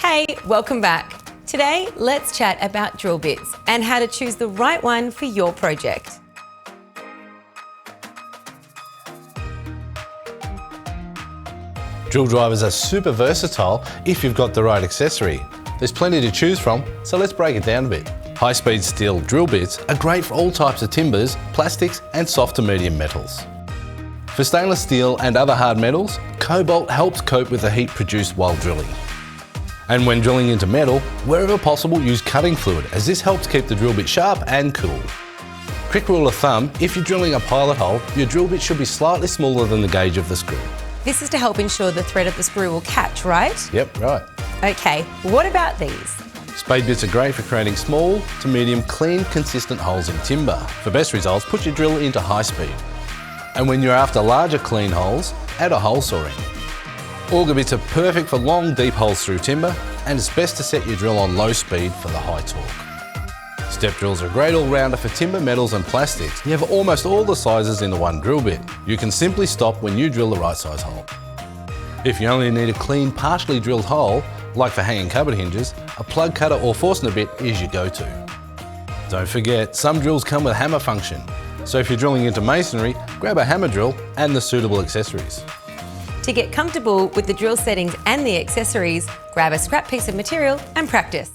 Hey, welcome back. Today, let's chat about drill bits and how to choose the right one for your project. Drill drivers are super versatile if you've got the right accessory. There's plenty to choose from, so let's break it down a bit. High-speed steel drill bits are great for all types of timbers, plastics and soft to medium metals. For stainless steel and other hard metals, Cobalt helps cope with the heat produced while drilling. And when drilling into metal, wherever possible use cutting fluid, as this helps keep the drill bit sharp and cool. Quick rule of thumb, if you're drilling a pilot hole, your drill bit should be slightly smaller than the gauge of the screw. This is to help ensure the thread of the screw will catch, right? Yep, right. Okay, what about these? Spade bits are great for creating small to medium, clean, consistent holes in timber. For best results, put your drill into high speed. And when you're after larger, clean holes, add a hole saw in. Auger bits are perfect for long, deep holes through timber, and it's best to set your drill on low speed for the high torque. Step drills are a great all-rounder for timber, metals and plastics. You have almost all the sizes in the one drill bit. You can simply stop when you drill the right size hole. If you only need a clean, partially drilled hole, like for hanging cupboard hinges, a plug cutter or Forstner bit is your go-to. Don't forget, some drills come with hammer function, so if you're drilling into masonry, grab a hammer drill and the suitable accessories. To get comfortable with the drill settings and the accessories, grab a scrap piece of material and practice.